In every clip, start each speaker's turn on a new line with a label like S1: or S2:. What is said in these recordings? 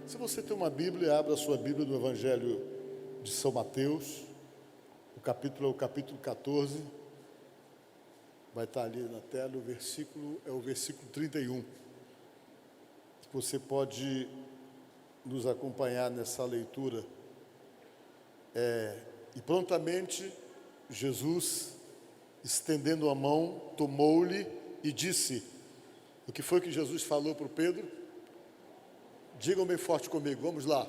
S1: Se você tem uma Bíblia, abra a sua Bíblia no Evangelho de São Mateus, o capítulo 14, vai estar ali na tela, o versículo é o versículo 31. Você pode nos acompanhar nessa leitura. E prontamente Jesus, estendendo a mão, tomou-lhe e disse: o que foi que Jesus falou para o Pedro? Digam bem forte comigo, vamos lá.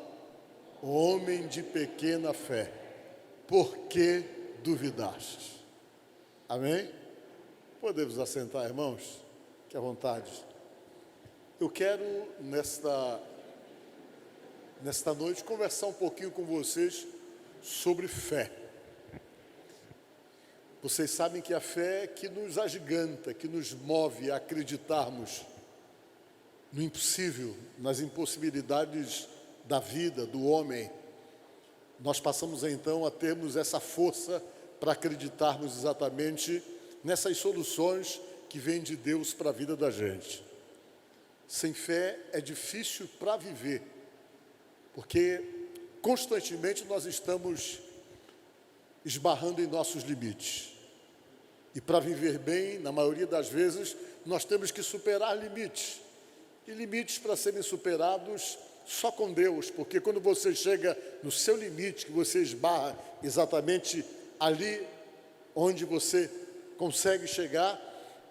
S1: Homem de pequena fé, por que duvidaste? Amém? Podemos assentar, irmãos? Fique à vontade. Eu quero, nesta noite, conversar um pouquinho com vocês sobre fé. Vocês sabem que a fé é que nos agiganta, que nos move a acreditarmos no impossível, nas impossibilidades da vida, do homem. Nós passamos então a termos essa força para acreditarmos exatamente nessas soluções que vêm de Deus para a vida da gente. Sem fé é difícil para viver, porque constantemente nós estamos esbarrando em nossos limites. E para viver bem, na maioria das vezes, nós temos que superar limites. E limites para serem superados só com Deus, porque quando você chega no seu limite, que você esbarra exatamente ali onde você consegue chegar,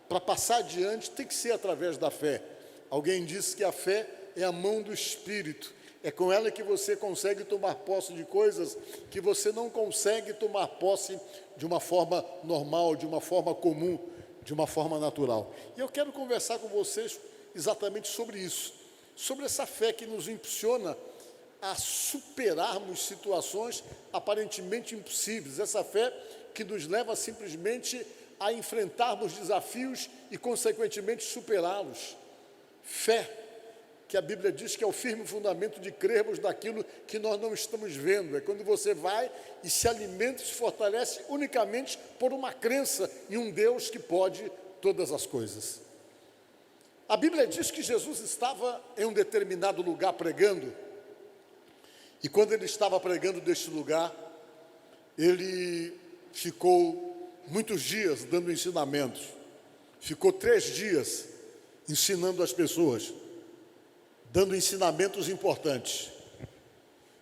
S1: para passar adiante tem que ser através da fé. Alguém disse que a fé é a mão do Espírito, é com ela que você consegue tomar posse de coisas que você não consegue tomar posse de uma forma normal, de uma forma comum, de uma forma natural. E eu quero conversar com vocês exatamente sobre isso, sobre essa fé que nos impulsiona a superarmos situações aparentemente impossíveis, essa fé que nos leva simplesmente a enfrentarmos desafios e, consequentemente, superá-los. Fé, que a Bíblia diz que é o firme fundamento de crermos naquilo que nós não estamos vendo. É quando você vai e se alimenta e se fortalece unicamente por uma crença em um Deus que pode todas as coisas. A Bíblia diz que Jesus estava em um determinado lugar pregando, e quando ele estava pregando deste lugar, ele ficou muitos dias dando ensinamentos, ficou 3 dias ensinando as pessoas, dando ensinamentos importantes.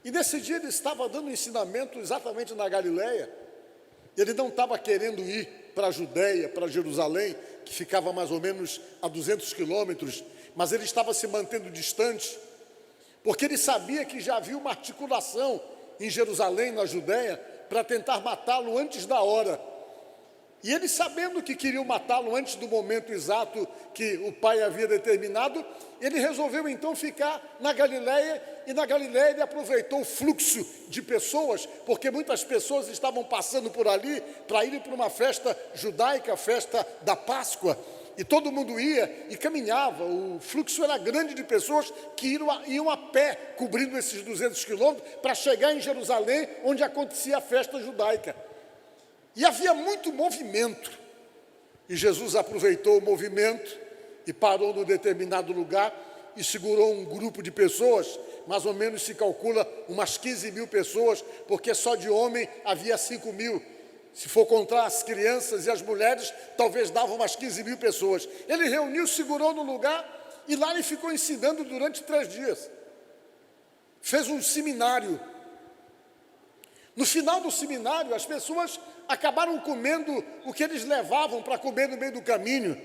S1: E nesse dia ele estava dando ensinamento exatamente na Galileia. Ele não estava querendo ir para a Judéia, para Jerusalém, que ficava mais ou menos a 200 quilômetros, mas ele estava se mantendo distante, porque ele sabia que já havia uma articulação em Jerusalém, na Judéia, para tentar matá-lo antes da hora. E ele, sabendo que queriam matá-lo antes do momento exato que o pai havia determinado, ele resolveu então ficar na Galileia, e na Galileia ele aproveitou o fluxo de pessoas, porque muitas pessoas estavam passando por ali para irem para uma festa judaica, a festa da Páscoa, e todo mundo ia e caminhava. O fluxo era grande de pessoas que iam a pé, cobrindo esses 200 quilômetros, para chegar em Jerusalém, onde acontecia a festa judaica. E havia muito movimento, e Jesus aproveitou o movimento e parou num determinado lugar e segurou um grupo de pessoas, mais ou menos se calcula umas 15 mil pessoas, porque só de homem havia 5 mil. Se for contar as crianças e as mulheres, talvez dava umas 15 mil pessoas. Ele reuniu, segurou no lugar, e lá ele ficou ensinando durante 3 dias. Fez um seminário. No final do seminário, as pessoas acabaram comendo o que eles levavam para comer no meio do caminho.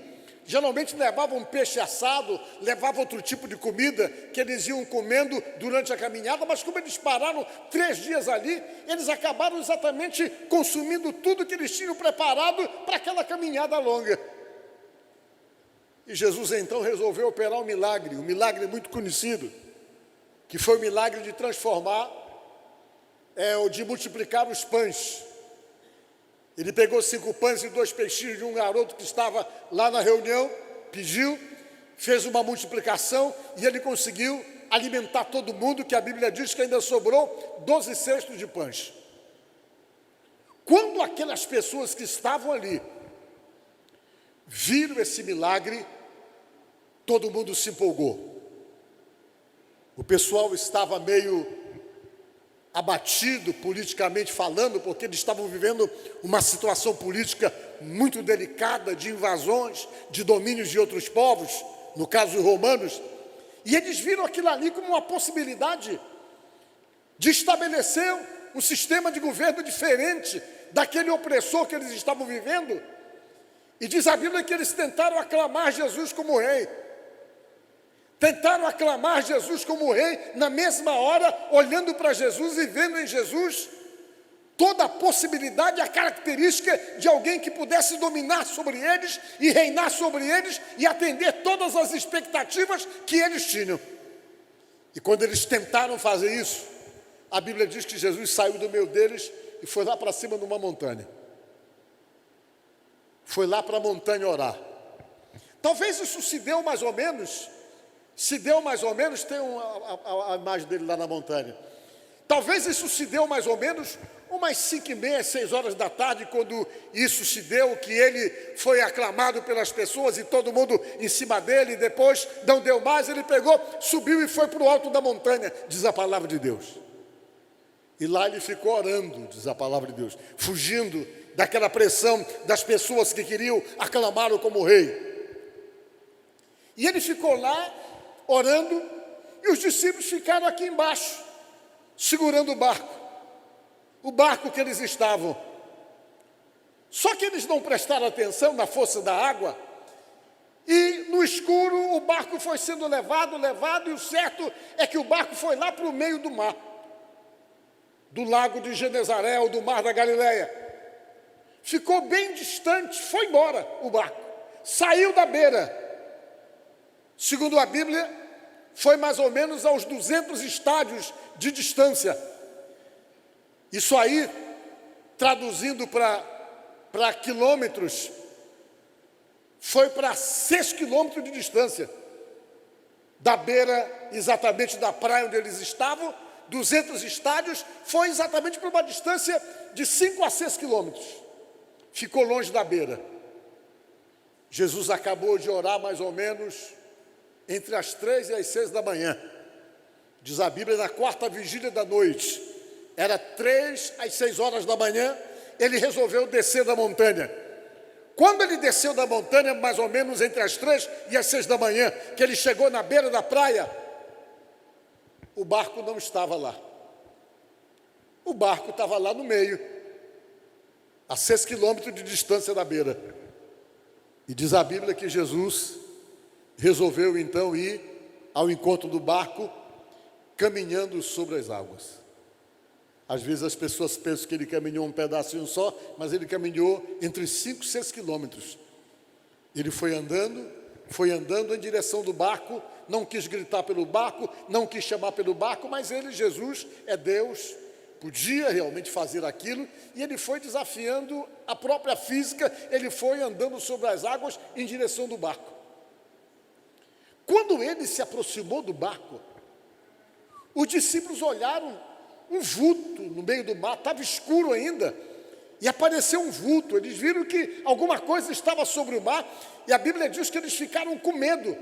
S1: Geralmente levavam peixe assado, levavam outro tipo de comida que eles iam comendo durante a caminhada, mas como eles pararam 3 dias ali, eles acabaram exatamente consumindo tudo que eles tinham preparado para aquela caminhada longa. E Jesus então resolveu operar um milagre muito conhecido, que foi o milagre de transformar, de multiplicar os pães. Ele pegou 5 pães e 2 peixinhos de um garoto que estava lá na reunião, pediu, fez uma multiplicação e ele conseguiu alimentar todo mundo, que a Bíblia diz que ainda sobrou 12 cestos de pães. Quando aquelas pessoas que estavam ali viram esse milagre, todo mundo se empolgou. O pessoal estava meio abatido politicamente falando, porque eles estavam vivendo uma situação política muito delicada, de invasões, de domínios de outros povos, no caso os romanos, e eles viram aquilo ali como uma possibilidade de estabelecer um sistema de governo diferente daquele opressor que eles estavam vivendo. E diz a Bíblia que eles tentaram aclamar Jesus como rei. Tentaram aclamar Jesus como rei, na mesma hora, olhando para Jesus e vendo em Jesus toda a possibilidade, a característica de alguém que pudesse dominar sobre eles e reinar sobre eles e atender todas as expectativas que eles tinham. E quando eles tentaram fazer isso, a Bíblia diz que Jesus saiu do meio deles e foi lá para cima de uma montanha. Foi lá para a montanha orar. Talvez isso se deu mais ou menos, tem a imagem dele lá na montanha. Talvez isso se deu mais ou menos umas 5h30, 6 horas da tarde, quando isso se deu, que ele foi aclamado pelas pessoas e todo mundo em cima dele, e depois não deu mais, ele pegou, subiu e foi para o alto da montanha, diz a palavra de Deus. E lá ele ficou orando, diz a palavra de Deus, fugindo daquela pressão das pessoas que queriam aclamá-lo como rei. E ele ficou lá, orando, e os discípulos ficaram aqui embaixo, segurando o barco que eles estavam. Só que eles não prestaram atenção na força da água, e no escuro o barco foi sendo levado, e o certo é que o barco foi lá para o meio do mar, do lago de Genezaré, ou do mar da Galileia. Ficou bem distante, foi embora o barco, saiu da beira. Segundo a Bíblia, foi mais ou menos aos 200 estádios de distância. Isso aí, traduzindo para quilômetros, foi para 6 quilômetros de distância. Da beira, exatamente da praia onde eles estavam, 200 estádios, foi exatamente para uma distância de 5 a 6 quilômetros. Ficou longe da beira. Jesus acabou de orar mais ou menos entre as 3 e as 6 da manhã. Diz a Bíblia, na quarta vigília da noite, era 3 às 6 horas da manhã, ele resolveu descer da montanha. Quando ele desceu da montanha, mais ou menos entre as 3 e as 6 da manhã, que ele chegou na beira da praia, o barco não estava lá. O barco estava lá no meio, a 6 quilômetros de distância da beira. E diz a Bíblia que Jesus resolveu então ir ao encontro do barco, caminhando sobre as águas. Às vezes as pessoas pensam que ele caminhou um pedacinho só, mas ele caminhou entre 5 e 6 quilômetros. Ele foi andando em direção do barco, não quis gritar pelo barco, não quis chamar pelo barco, mas ele, Jesus, é Deus, podia realmente fazer aquilo, e ele foi desafiando a própria física, ele foi andando sobre as águas em direção do barco. Quando ele se aproximou do barco, os discípulos olharam um vulto no meio do mar, estava escuro ainda, e apareceu um vulto. Eles viram que alguma coisa estava sobre o mar, e a Bíblia diz que eles ficaram com medo.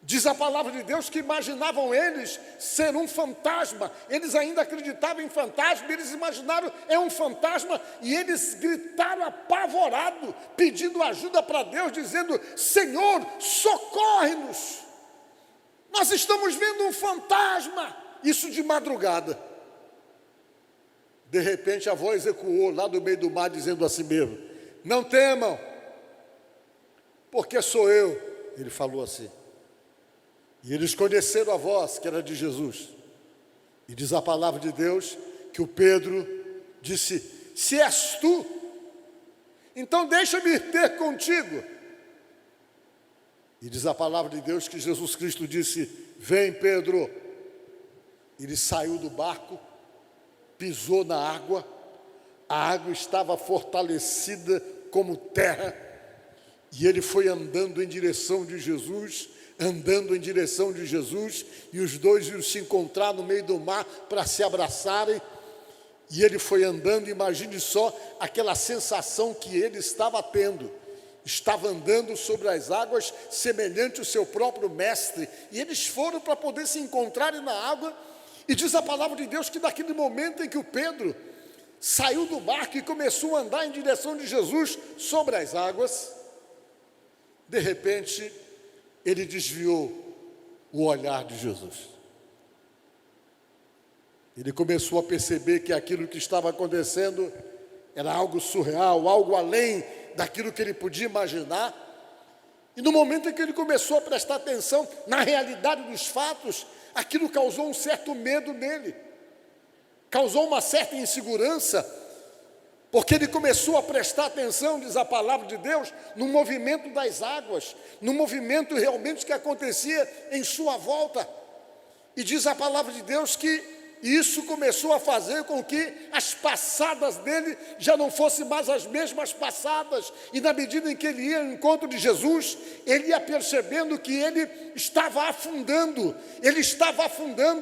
S1: Diz a palavra de Deus que imaginavam eles ser um fantasma. Eles ainda acreditavam em fantasma, eles imaginaram é um fantasma, e eles gritaram apavorado, pedindo ajuda para Deus, dizendo: Senhor, socorre-nos, nós estamos vendo um fantasma. Isso de madrugada. De repente a voz ecoou lá do meio do mar, dizendo assim mesmo: não temam, porque sou eu. Ele falou assim. E eles conheceram a voz que era de Jesus. E diz a palavra de Deus que o Pedro disse: se és tu, então deixa-me ter contigo. E diz a palavra de Deus que Jesus Cristo disse: vem, Pedro. Ele saiu do barco, pisou na água, a água estava fortalecida como terra, e ele foi andando em direção de Jesus, e os dois iam se encontrar no meio do mar para se abraçarem, e ele foi andando. Imagine só aquela sensação que ele estava tendo, estava andando sobre as águas, semelhante ao seu próprio mestre, e eles foram para poder se encontrarem na água, e diz a palavra de Deus que naquele momento em que o Pedro saiu do barco e começou a andar em direção de Jesus sobre as águas, de repente, ele desviou o olhar de Jesus. Ele começou a perceber que aquilo que estava acontecendo era algo surreal, algo além daquilo que ele podia imaginar. E no momento em que ele começou a prestar atenção na realidade dos fatos, aquilo causou um certo medo nele, causou uma certa insegurança, porque ele começou a prestar atenção, diz a palavra de Deus, no movimento das águas, no movimento realmente que acontecia em sua volta. E diz a palavra de Deus que isso começou a fazer com que as passadas dele já não fossem mais as mesmas passadas. E na medida em que ele ia ao encontro de Jesus, ele ia percebendo que ele estava afundando,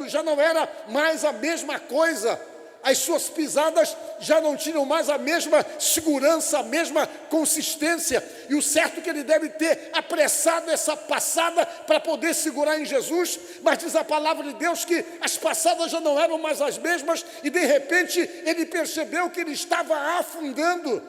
S1: já não era mais a mesma coisa. As suas pisadas já não tinham mais a mesma segurança, a mesma consistência. E o certo é que ele deve ter apressado essa passada para poder segurar em Jesus. Mas diz a palavra de Deus que as passadas já não eram mais as mesmas. E de repente ele percebeu que ele estava afundando.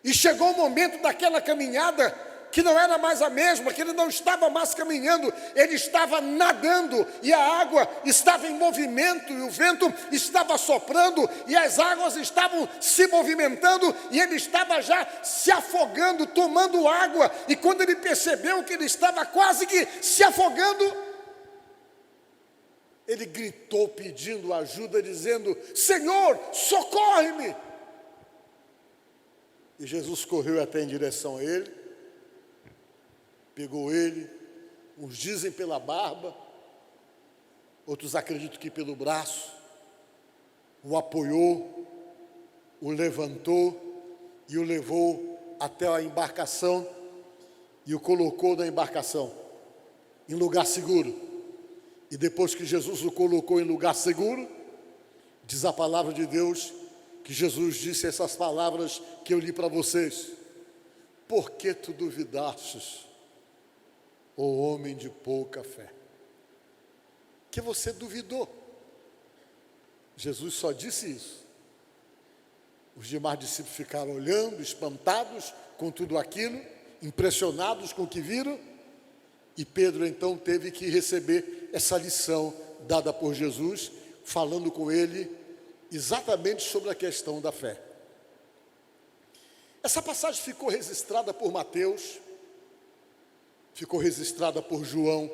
S1: E chegou o momento daquela caminhada que não era mais a mesma, que ele não estava mais caminhando, ele estava nadando, e a água estava em movimento, e o vento estava soprando, e as águas estavam se movimentando, e ele estava já se afogando, tomando água, e quando ele percebeu que ele estava quase que se afogando, ele gritou pedindo ajuda, dizendo: Senhor, socorre-me! E Jesus correu até em direção a ele, pegou ele, uns dizem pela barba, outros acreditam que pelo braço, o apoiou, o levantou e o levou até a embarcação e o colocou na embarcação, em lugar seguro. E depois que Jesus o colocou em lugar seguro, diz a palavra de Deus que Jesus disse essas palavras que eu li para vocês: por que tu duvidastes, ó homem de pouca fé? Que você duvidou. Jesus só disse isso. Os demais discípulos ficaram olhando, espantados com tudo aquilo, impressionados com o que viram, e Pedro então teve que receber essa lição dada por Jesus, falando com ele exatamente sobre a questão da fé. Essa passagem ficou registrada por Mateus, ficou registrada por João.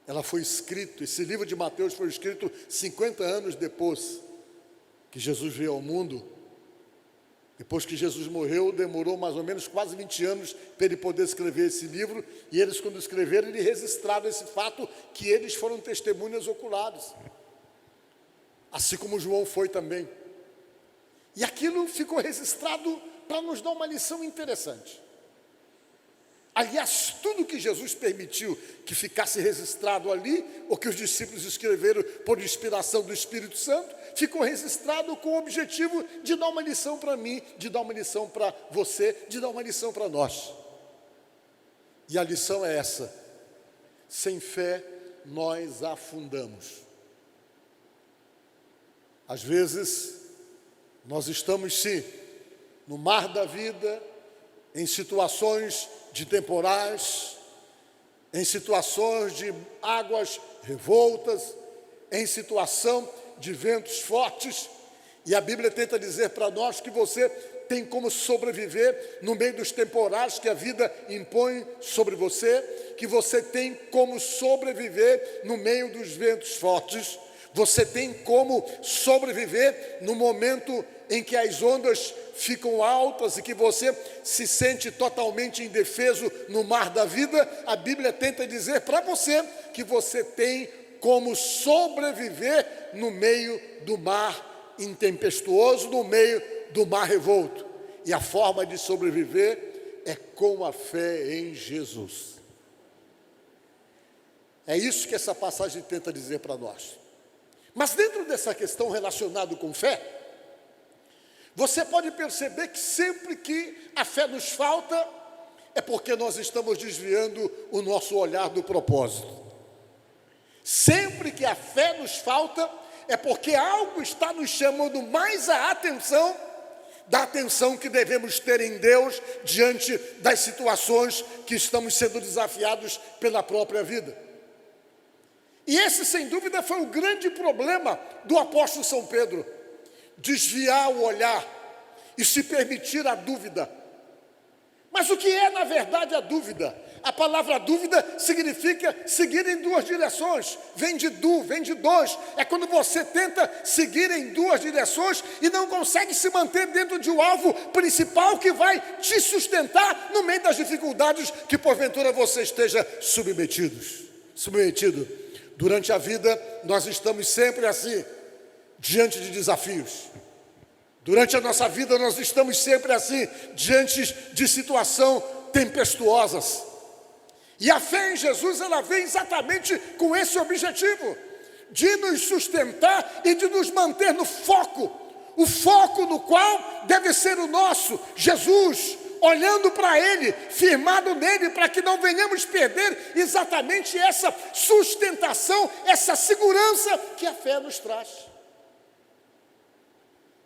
S1: Ela foi escrita, esse livro de Mateus foi escrito 50 anos depois que Jesus veio ao mundo. Depois que Jesus morreu, demorou mais ou menos quase 20 anos para ele poder escrever esse livro. E eles, quando escreveram, eles registraram esse fato, que eles foram testemunhas oculares, assim como João foi também. E aquilo ficou registrado para nos dar uma lição interessante. Aliás, tudo que Jesus permitiu que ficasse registrado ali, ou que os discípulos escreveram por inspiração do Espírito Santo, ficou registrado com o objetivo de dar uma lição para mim, de dar uma lição para você, de dar uma lição para nós. E a lição é essa: sem fé nós afundamos. Às vezes, nós estamos sim no mar da vida, em situações de temporais, em situações de águas revoltas, em situação de ventos fortes, e a Bíblia tenta dizer para nós que você tem como sobreviver no meio dos temporais que a vida impõe sobre você, que você tem como sobreviver no meio dos ventos fortes, você tem como sobreviver no momento em que as ondas ficam altas e que você se sente totalmente indefeso no mar da vida. A Bíblia tenta dizer para você que você tem como sobreviver no meio do mar intempestuoso, no meio do mar revolto. E a forma de sobreviver é com a fé em Jesus. É isso que essa passagem tenta dizer para nós. Mas dentro dessa questão relacionada com fé, Você pode perceber que sempre que a fé nos falta, é porque nós estamos desviando o nosso olhar do propósito. Sempre que a fé nos falta, é porque algo está nos chamando mais a atenção, da atenção que devemos ter em Deus, diante das situações que estamos sendo desafiados pela própria vida. E esse, sem dúvida, foi o grande problema do apóstolo São Pedro: desviar o olhar e se permitir a dúvida. Mas o que é, na verdade, a dúvida? A palavra dúvida significa seguir em duas direções. Vem de dois. É quando você tenta seguir em duas direções e não consegue se manter dentro de um alvo principal que vai te sustentar no meio das dificuldades que porventura você esteja submetido. Durante a vida, nós estamos sempre assim, diante de desafios. Durante a nossa vida, nós estamos sempre assim, diante de situações tempestuosas. E a fé em Jesus, ela vem exatamente com esse objetivo, de nos sustentar e de nos manter no foco. O foco no qual deve ser o nosso, Jesus, olhando para Ele, firmado nele, para que não venhamos perder exatamente essa sustentação, essa segurança que a fé nos traz.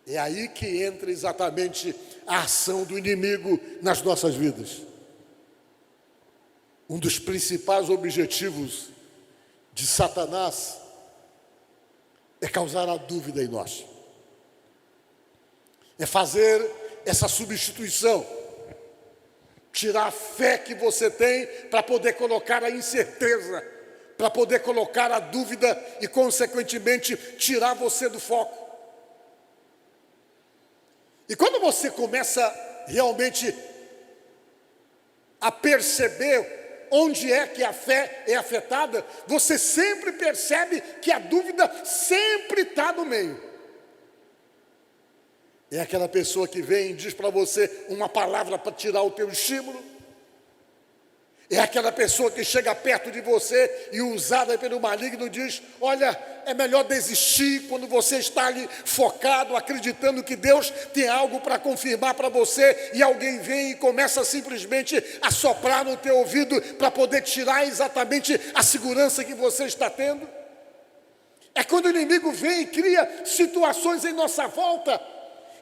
S1: É aí que entra exatamente a ação do inimigo nas nossas vidas. Um dos principais objetivos de Satanás é causar a dúvida em nós. É fazer essa substituição. Tirar a fé que você tem para poder colocar a incerteza, para poder colocar a dúvida e, consequentemente, tirar você do foco. E quando você começa realmente a perceber onde é que a fé é afetada, você sempre percebe que a dúvida sempre está no meio. É aquela pessoa que vem e diz para você uma palavra para tirar o teu estímulo. É aquela pessoa que chega perto de você e, usada pelo maligno, diz: olha, é melhor desistir, quando você está ali focado, acreditando que Deus tem algo para confirmar para você, e alguém vem e começa simplesmente a soprar no teu ouvido para poder tirar exatamente a segurança que você está tendo. É quando o inimigo vem e cria situações em nossa volta,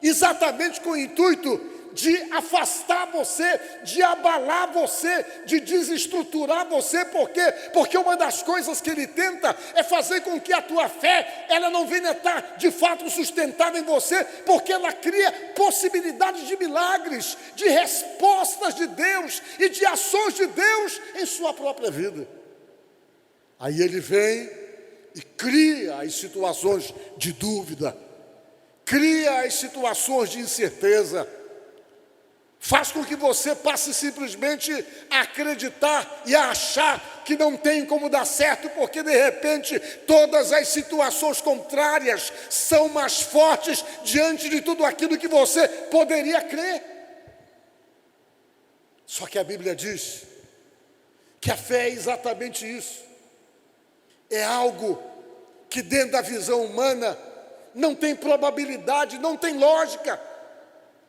S1: exatamente com o intuito de afastar você, de abalar você, de desestruturar você. Por quê? Porque uma das coisas que ele tenta é fazer com que a tua fé, ela não venha estar de fato sustentada em você, porque ela cria possibilidades de milagres, de respostas de Deus e de ações de Deus em sua própria vida. Aí ele vem e cria as situações de dúvida, cria as situações de incerteza, faz com que você passe simplesmente a acreditar e a achar que não tem como dar certo, porque de repente todas as situações contrárias são mais fortes diante de tudo aquilo que você poderia crer. Só que a Bíblia diz que a fé é exatamente isso. É algo que dentro da visão humana não tem probabilidade, não tem lógica,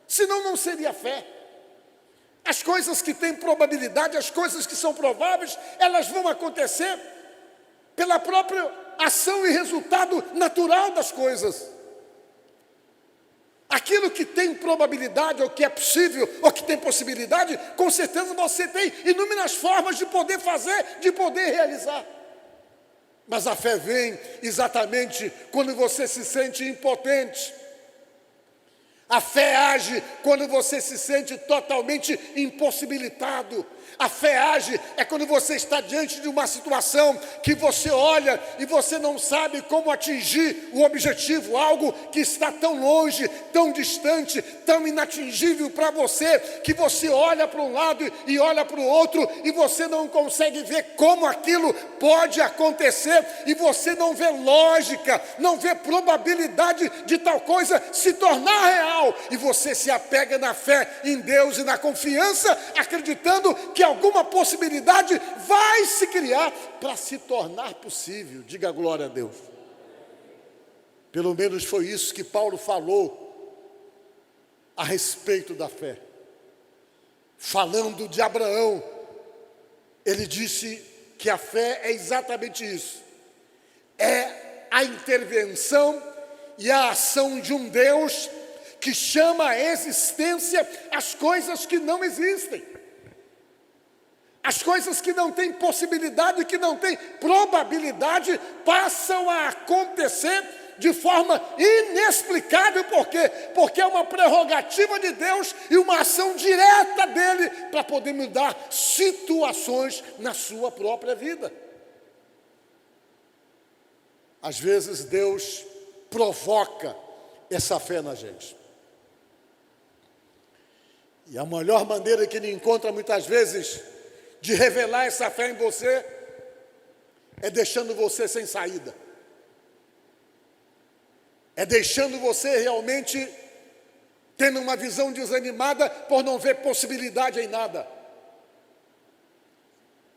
S1: senão não seria fé. As coisas que têm probabilidade, as coisas que são prováveis, elas vão acontecer pela própria ação e resultado natural das coisas. Aquilo que tem probabilidade, ou que é possível, ou que tem possibilidade, com certeza você tem inúmeras formas de poder fazer, de poder realizar. Mas a fé vem exatamente quando você se sente impotente. A fé age quando você se sente totalmente impossibilitado. A fé age é quando você está diante de uma situação que você olha e você não sabe como atingir o objetivo, algo que está tão longe, tão distante, tão inatingível para você, que você olha para um lado e olha para o outro e você não consegue ver como aquilo pode acontecer, e você não vê lógica, não vê probabilidade de tal coisa se tornar real, e você se apega na fé em Deus e na confiança, acreditando que alguma possibilidade vai se criar para se tornar possível. Diga glória a Deus. Pelo menos foi isso que Paulo falou a respeito da fé. Falando de Abraão, ele disse que a fé é exatamente isso. É a intervenção e a ação de um Deus que chama à existência as coisas que não existem. As coisas que não têm possibilidade, que não têm probabilidade, passam a acontecer de forma inexplicável. Por quê? Porque é uma prerrogativa de Deus e uma ação direta dele para poder mudar situações na sua própria vida. Às vezes Deus provoca essa fé na gente. E a melhor maneira que Ele encontra muitas vezes de revelar essa fé em você é deixando você sem saída. É deixando você realmente tendo uma visão desanimada por não ver possibilidade em nada.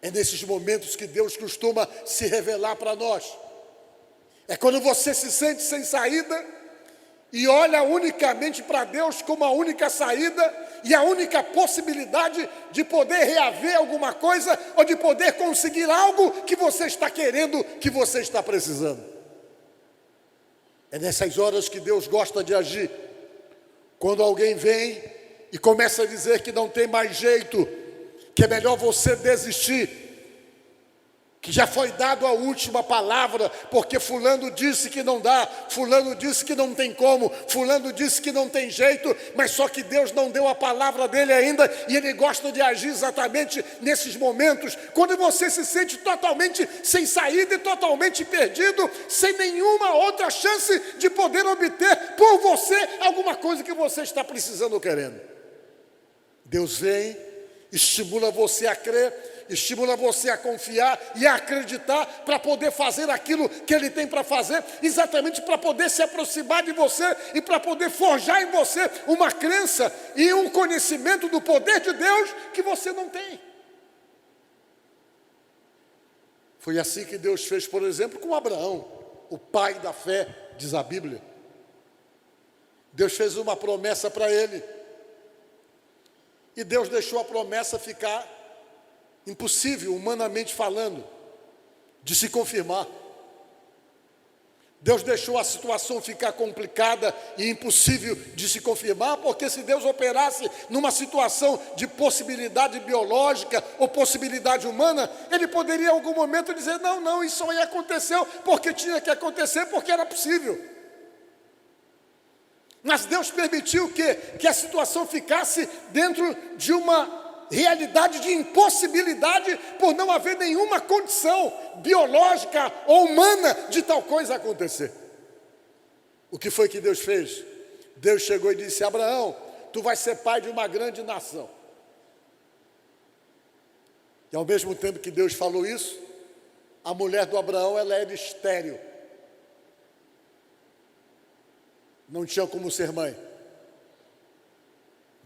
S1: É nesses momentos que Deus costuma se revelar para nós. É quando você se sente sem saída e olha unicamente para Deus como a única saída e a única possibilidade de poder reaver alguma coisa ou de poder conseguir algo que você está querendo, que você está precisando. É nessas horas que Deus gosta de agir. Quando alguém vem e começa a dizer que não tem mais jeito, que é melhor você desistir, que já foi dado a última palavra, porque fulano disse que não dá, fulano disse que não tem como, fulano disse que não tem jeito, mas só que Deus não deu a palavra dele ainda, e Ele gosta de agir exatamente nesses momentos, quando você se sente totalmente sem saída e totalmente perdido, sem nenhuma outra chance de poder obter por você alguma coisa que você está precisando ou querendo. Deus vem, estimula você a crer, estimula você a confiar e a acreditar para poder fazer aquilo que Ele tem para fazer, exatamente para poder se aproximar de você e para poder forjar em você uma crença e um conhecimento do poder de Deus que você não tem. Foi assim que Deus fez, por exemplo, com Abraão, o pai da fé, diz a Bíblia. Deus fez uma promessa para ele e Deus deixou a promessa ficar impossível, humanamente falando, de se confirmar. Deus deixou a situação ficar complicada e impossível de se confirmar, porque se Deus operasse numa situação de possibilidade biológica ou possibilidade humana, Ele poderia em algum momento dizer, não, isso aí aconteceu porque tinha que acontecer, porque era possível. Mas Deus permitiu que a situação ficasse dentro de uma realidade de impossibilidade por não haver nenhuma condição biológica ou humana de tal coisa acontecer. O que foi que Deus fez? Deus chegou e disse, Abraão, tu vais ser pai de uma grande nação. E ao mesmo tempo que Deus falou isso, a mulher do Abraão, ela era estéril. Não tinha como ser mãe.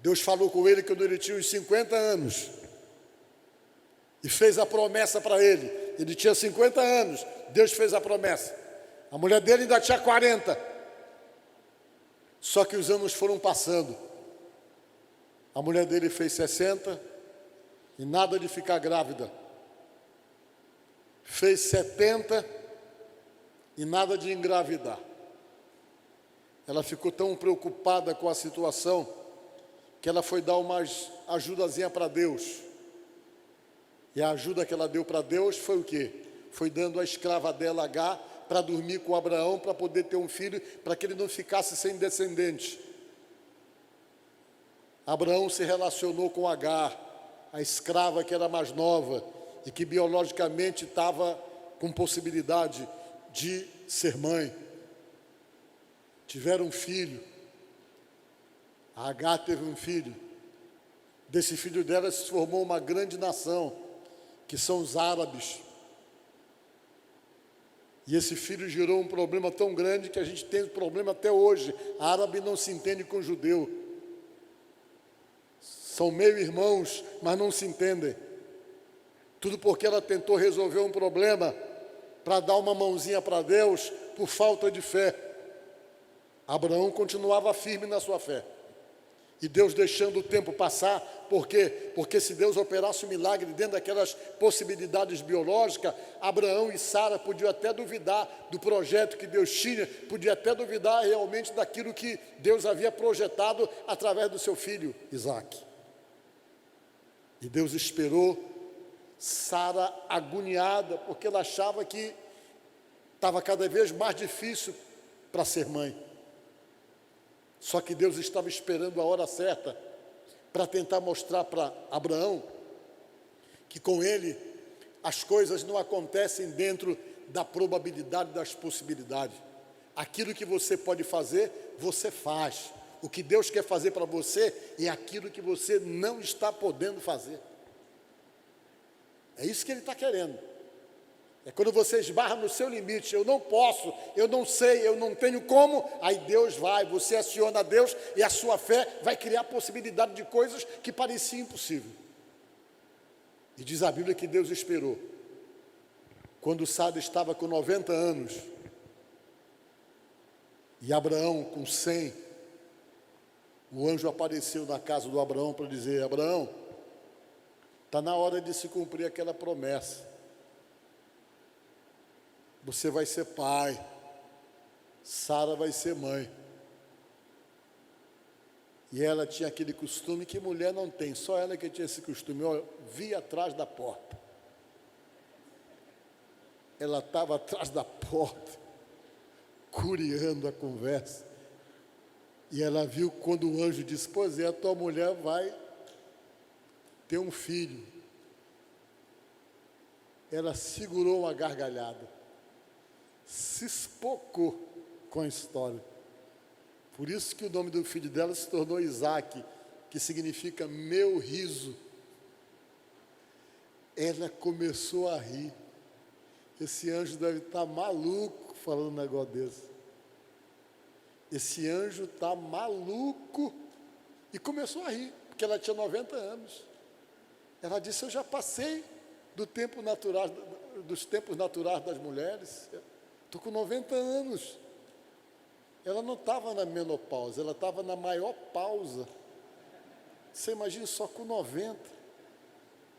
S1: Deus falou com ele quando ele tinha uns 50 anos e fez a promessa para ele. Ele tinha 50 anos, Deus fez a promessa. A mulher dele ainda tinha 40. Só que os anos foram passando. A mulher dele fez 60 e nada de ficar grávida. Fez 70 e nada de engravidar. Ela ficou tão preocupada com a situação que ela foi dar uma ajudazinha para Deus. E a ajuda que ela deu para Deus foi o quê? Foi dando a escrava dela, Agar, para dormir com Abraão, para poder ter um filho, para que ele não ficasse sem descendente. Abraão se relacionou com Agar, a escrava que era mais nova e que biologicamente estava com possibilidade de ser mãe. Tiveram um filho. A Agar teve um filho. Desse filho dela se formou uma grande nação, que são os árabes. E esse filho gerou um problema tão grande que a gente tem problema até hoje. Árabe não se entende com judeu. São meio irmãos, mas não se entendem. Tudo porque ela tentou resolver um problema para dar uma mãozinha para Deus por falta de fé. Abraão continuava firme na sua fé. E Deus deixando o tempo passar, por quê? Porque se Deus operasse um milagre dentro daquelas possibilidades biológicas, Abraão e Sara podiam até duvidar do projeto que Deus tinha, podiam até duvidar realmente daquilo que Deus havia projetado através do seu filho Isaque. E Deus esperou Sara agoniada, porque ela achava que estava cada vez mais difícil para ser mãe. Só que Deus estava esperando a hora certa para tentar mostrar para Abraão que com ele as coisas não acontecem dentro da probabilidade das possibilidades. Aquilo que você pode fazer, você faz. O que Deus quer fazer para você é aquilo que você não está podendo fazer. É isso que Ele está querendo. É quando você esbarra no seu limite, eu não posso, eu não sei, eu não tenho como, aí Deus vai, você aciona a Deus e a sua fé vai criar possibilidade de coisas que pareciam impossíveis. E diz a Bíblia que Deus esperou. Quando Sara estava com 90 anos e Abraão com 100, o anjo apareceu na casa do Abraão para dizer: Abraão, está na hora de se cumprir aquela promessa. Você vai ser pai, Sara vai ser mãe. E ela tinha aquele costume que mulher não tem, só ela que tinha esse costume. Eu vi atrás da porta. Ela estava atrás da porta, curiando a conversa. E ela viu quando o anjo disse: pois é, a tua mulher vai ter um filho. Ela segurou uma gargalhada, se espocou com a história. Por isso que o nome do filho dela se tornou Isaque, que significa meu riso. Ela começou a rir. Esse anjo deve estar maluco falando um negócio desse. Esse anjo está maluco. E começou a rir, porque ela tinha 90 anos. Ela disse: eu já passei dos tempos naturais das mulheres. Estou com 90 anos. Ela não estava na menopausa, ela estava na maior pausa. Você imagina, só com 90.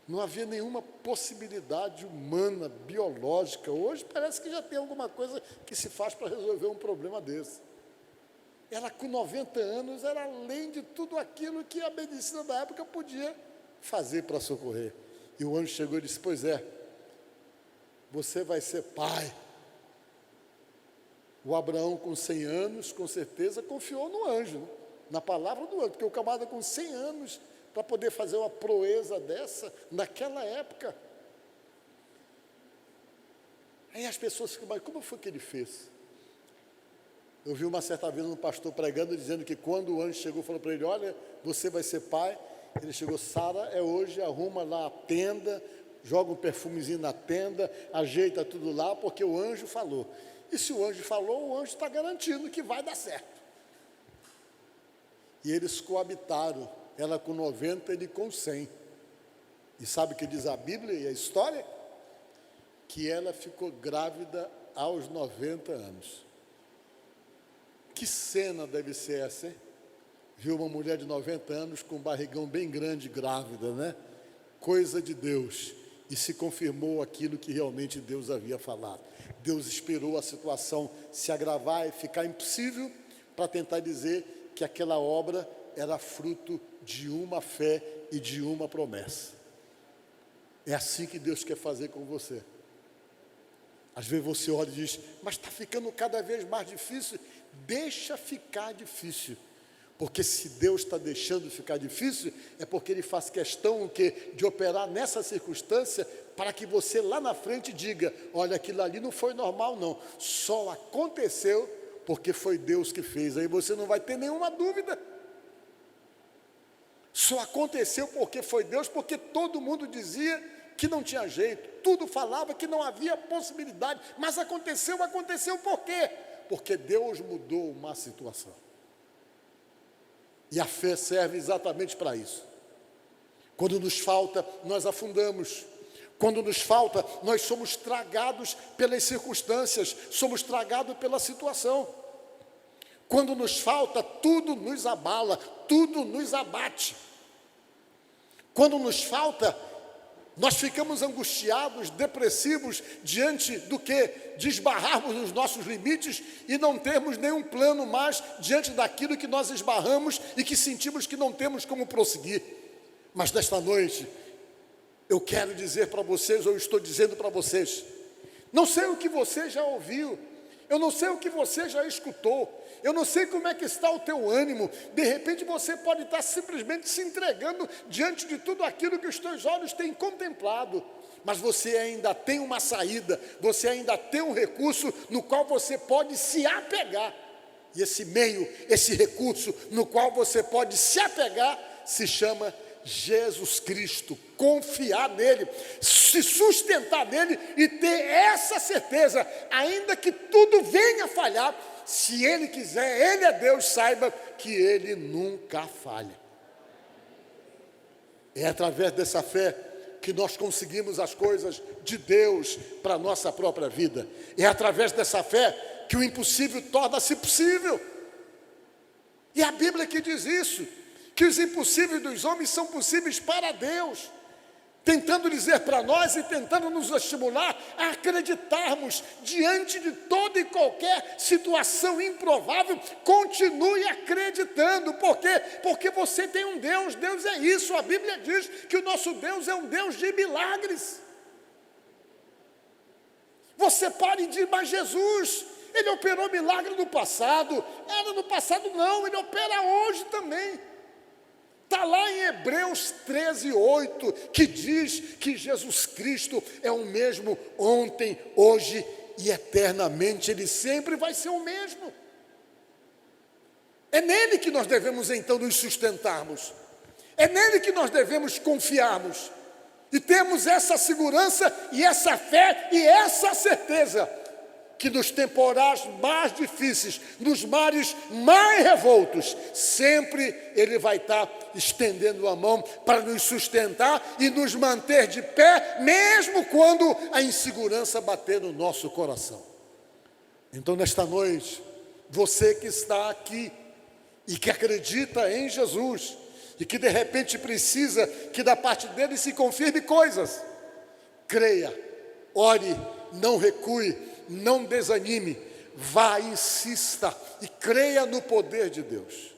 S1: Não havia nenhuma possibilidade humana, biológica. Hoje parece que já tem alguma coisa que se faz para resolver um problema desse. Ela com 90 anos era além de tudo aquilo que a medicina da época podia fazer para socorrer. E o anjo chegou e disse: pois é, você vai ser pai. O Abraão com 100 anos, com certeza, confiou no anjo, né? Na palavra do anjo, porque o camarada com 100 anos, para poder fazer uma proeza dessa, naquela época. Aí as pessoas ficam: mas como foi que ele fez? Eu vi uma certa vez um pastor pregando, dizendo que quando o anjo chegou, falou para ele: olha, você vai ser pai. Ele chegou: Sara, é hoje, arruma lá a tenda, joga um perfumezinho na tenda, ajeita tudo lá, porque o anjo falou. E se o anjo falou, o anjo está garantindo que vai dar certo. E eles coabitaram, ela com 90, ele com 100. E sabe o que diz a Bíblia e a história? Que ela ficou grávida aos 90 anos. Que cena deve ser essa, hein? Viu uma mulher de 90 anos com um barrigão bem grande, grávida, né? Coisa de Deus. E se confirmou aquilo que realmente Deus havia falado. Deus esperou a situação se agravar e ficar impossível para tentar dizer que aquela obra era fruto de uma fé e de uma promessa. É assim que Deus quer fazer com você. Às vezes você olha e diz: mas está ficando cada vez mais difícil. Deixa ficar difícil. Porque se Deus está deixando ficar difícil, é porque Ele faz questão de operar nessa circunstância, para que você lá na frente diga: olha, aquilo ali não foi normal não, só aconteceu porque foi Deus que fez. Aí você não vai ter nenhuma dúvida. Só aconteceu porque foi Deus, porque todo mundo dizia que não tinha jeito, tudo falava que não havia possibilidade, mas aconteceu por quê? Porque Deus mudou uma situação. E a fé serve exatamente para isso. Quando nos falta, nós afundamos. Quando nos falta, nós somos tragados pelas circunstâncias, somos tragados pela situação. Quando nos falta, tudo nos abala, tudo nos abate. Quando nos falta, nós ficamos angustiados, depressivos, diante do que? De esbarrarmos nos nossos limites e não termos nenhum plano mais diante daquilo que nós esbarramos e que sentimos que não temos como prosseguir. Mas nesta noite, eu quero dizer para vocês, ou estou dizendo para vocês, não sei o que você já ouviu, eu não sei o que você já escutou, eu não sei como é que está o teu ânimo. De repente você pode estar simplesmente se entregando diante de tudo aquilo que os teus olhos têm contemplado, mas você ainda tem uma saída, você ainda tem um recurso no qual você pode se apegar. E esse meio, esse recurso no qual você pode se apegar, se chama Jesus Cristo. Confiar nele, se sustentar nele e ter essa certeza, ainda que tudo venha a falhar, se ele quiser, ele é Deus, saiba que ele nunca falha. É através dessa fé que nós conseguimos as coisas de Deus para a nossa própria vida. É através dessa fé que o impossível torna-se possível. E a Bíblia que diz isso, que os impossíveis dos homens são possíveis para Deus, tentando dizer para nós e tentando nos estimular a acreditarmos diante de toda e qualquer situação improvável. Continue acreditando. Por quê? Porque você tem um Deus. Deus é isso. A Bíblia diz que o nosso Deus é um Deus de milagres. Você pare de dizer, mas Jesus, ele operou milagre no passado. Era no passado não, ele opera hoje também. Está lá em Hebreus 13:8, que diz que Jesus Cristo é o mesmo ontem, hoje e eternamente. Ele sempre vai ser o mesmo. É nele que nós devemos então nos sustentarmos. É nele que nós devemos confiarmos. E temos essa segurança e essa fé e essa certeza que nos temporais mais difíceis, nos mares mais revoltos, sempre ele vai estar estendendo a mão para nos sustentar e nos manter de pé, mesmo quando a insegurança bater no nosso coração. Então, nesta noite, você que está aqui e que acredita em Jesus e que de repente precisa que da parte dele se confirme coisas, creia, ore, não recue, não desanime, vá, insista e creia no poder de Deus,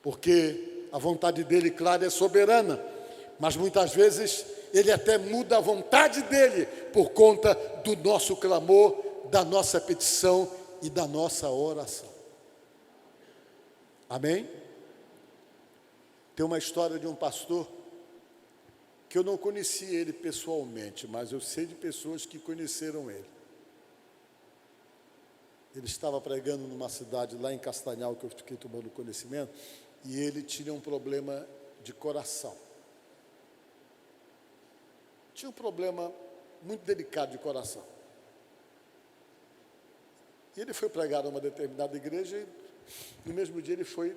S1: porque a vontade dele, claro, é soberana, mas muitas vezes ele até muda a vontade dele por conta do nosso clamor, da nossa petição e da nossa oração. Amém? Tem uma história de um pastor que eu não conheci ele pessoalmente, mas eu sei de pessoas que conheceram ele. Ele estava pregando numa cidade lá em Castanhal, que eu fiquei tomando conhecimento, e ele tinha um problema de coração. Tinha um problema muito delicado de coração. E ele foi pregar numa determinada igreja e no mesmo dia ele foi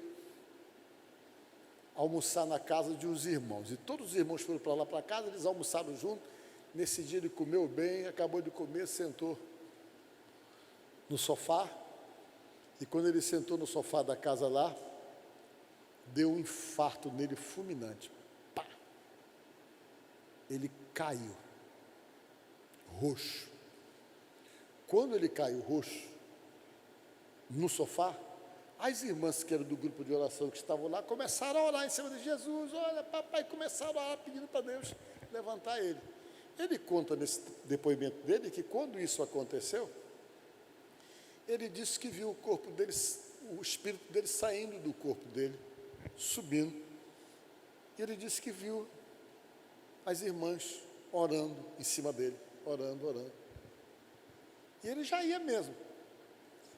S1: almoçar na casa de uns irmãos. E todos os irmãos foram para lá para casa, eles almoçaram juntos. Nesse dia ele comeu bem, acabou de comer, sentou no sofá, e quando ele sentou no sofá da casa lá, deu um infarto nele fulminante. Pá! Ele caiu, roxo. Quando ele caiu roxo, no sofá, as irmãs que eram do grupo de oração que estavam lá, começaram a orar em cima de Jesus. Olha, papai, começaram a orar pedindo para Deus levantar ele. Ele conta nesse depoimento dele que quando isso aconteceu, ele disse que viu o corpo dele, o espírito dele saindo do corpo dele, subindo. E ele disse que viu as irmãs orando em cima dele, orando. E ele já ia mesmo.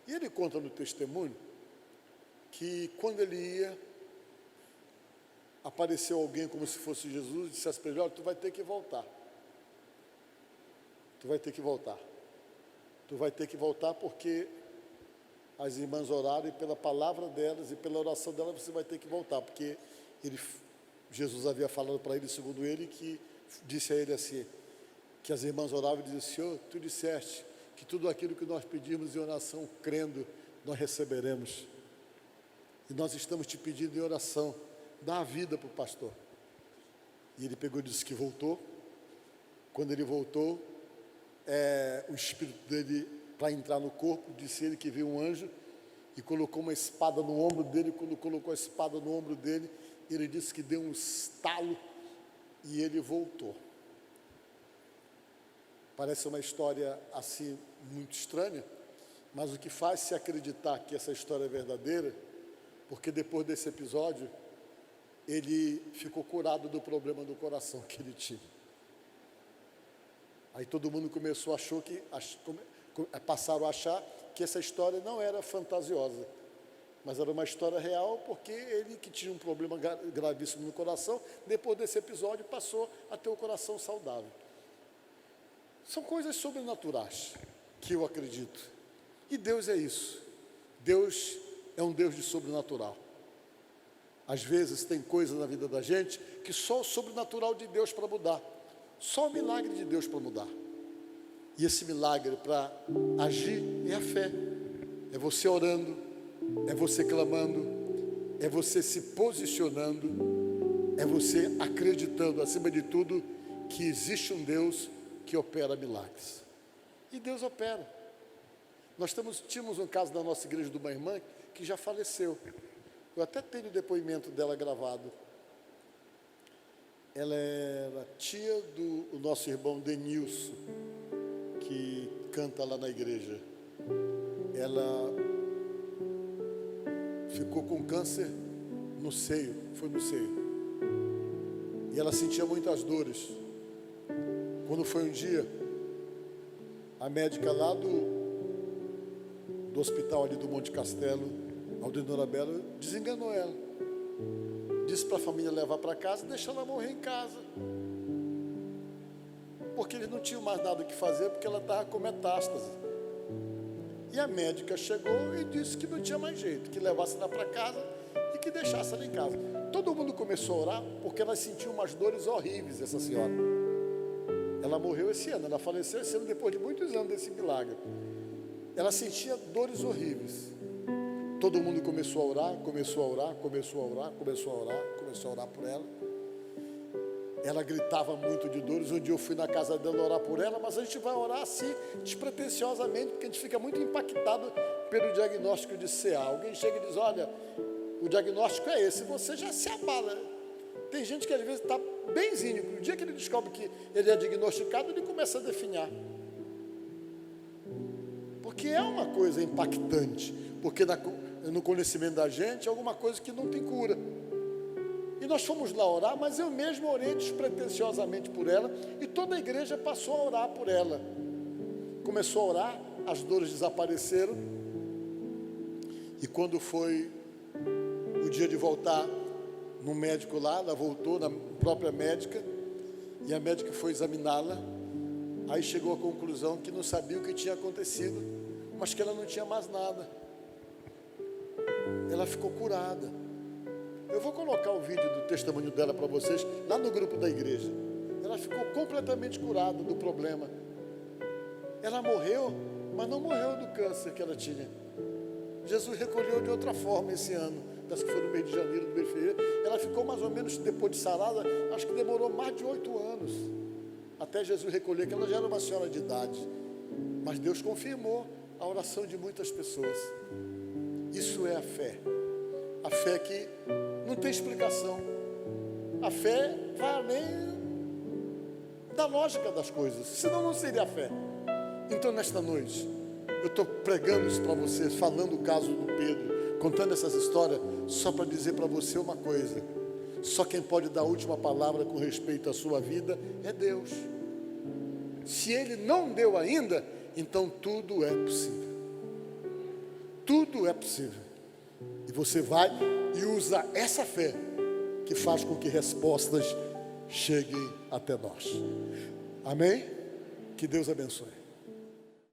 S1: E ele conta no testemunho que quando ele ia, apareceu alguém como se fosse Jesus e disse para ele: olha, tu vai ter que voltar. Tu vai ter que voltar. Tu vai ter que voltar porque as irmãs oraram e pela palavra delas e pela oração delas você vai ter que voltar, porque Jesus havia falado para ele, segundo ele, que disse a ele assim, que as irmãs oravam e diziam: Senhor, tu disseste que tudo aquilo que nós pedimos em oração, crendo, nós receberemos. e nós estamos te pedindo em oração, dá a vida para o pastor. E ele pegou e disse que voltou. Quando ele voltou, o espírito dele, para entrar no corpo, disse ele que viu um anjo e colocou uma espada no ombro dele. Quando colocou a espada no ombro dele, ele disse que deu um estalo e ele voltou. Parece uma história assim muito estranha, mas o que faz se acreditar que essa história é verdadeira, porque depois desse episódio, ele ficou curado do problema do coração que ele tinha. Aí todo mundo passaram a achar que essa história não era fantasiosa, mas era uma história real, porque ele, que tinha um problema gravíssimo no coração, depois desse episódio passou a ter o coração saudável. São coisas sobrenaturais que eu acredito. E Deus é isso. Deus é um Deus de sobrenatural. Às vezes tem coisas na vida da gente que só o sobrenatural de Deus para mudar. Só o milagre de Deus para mudar. E esse milagre para agir é a fé. É você orando, é você clamando, é você se posicionando, é você acreditando, acima de tudo, que existe um Deus que opera milagres. E Deus opera. Nós tínhamos um caso na nossa igreja de uma irmã que já faleceu. Eu até tenho o depoimento dela gravado. Ela era tia do nosso irmão Denilson, que canta lá na igreja. Ela ficou com câncer no seio, foi no seio. E ela sentia muitas dores. Quando foi um dia, a médica lá do hospital ali do Monte Castelo, Aldenora Bela, desenganou ela. Disse para a família levar para casa e deixar ela morrer em casa. Porque eles não tinham mais nada o que fazer, porque ela estava com metástase. E a médica chegou e disse que não tinha mais jeito, que levasse ela para casa e que deixasse ela em casa. Todo mundo começou a orar, porque ela sentiu umas dores horríveis, essa senhora. Ela morreu esse ano, ela faleceu esse ano depois de muitos anos desse milagre. Ela sentia dores horríveis. Todo mundo começou a orar, começou a orar por ela. Ela gritava muito de dores. Um dia eu fui na casa dela orar por ela, mas a gente vai orar assim, despretensiosamente, porque a gente fica muito impactado pelo diagnóstico de CA. Alguém chega e diz, olha, o diagnóstico é esse, você já se abala. Tem gente que às vezes está benzinho, o dia que ele descobre que ele é diagnosticado, ele começa a definhar. Porque é uma coisa impactante, porque no conhecimento da gente é alguma coisa que não tem cura. E nós fomos lá orar, mas eu mesmo orei despretensiosamente por ela, e toda a igreja passou a orar por ela. Começou a orar, as dores desapareceram, e quando foi o dia de voltar no médico lá, ela voltou na própria médica, e a médica foi examiná-la. Aí chegou à conclusão que não sabia o que tinha acontecido, mas que ela não tinha mais nada. Ela ficou curada. Eu vou colocar o vídeo do testemunho dela para vocês lá no grupo da igreja. Ela ficou completamente curada do problema. Ela morreu, mas não morreu do câncer que ela tinha. Jesus recolheu de outra forma esse ano. Acho que foi no mês de janeiro, no mês de fevereiro. Ela ficou mais ou menos, depois de sarada, acho que demorou mais de 8 anos até Jesus recolher, que ela já era uma senhora de idade. Mas Deus confirmou a oração de muitas pessoas. Isso é a fé. A fé que não tem explicação. A fé vai além da lógica das coisas, senão não seria a fé. Então nesta noite, eu estou pregando isso para vocês, falando o caso do Pedro, contando essas histórias, só para dizer para você uma coisa: só quem pode dar a última palavra com respeito à sua vida é Deus. Se Ele não deu ainda, então tudo é possível. Tudo é possível. E você vai e usa essa fé que faz com que respostas cheguem até nós. Amém? Que Deus abençoe.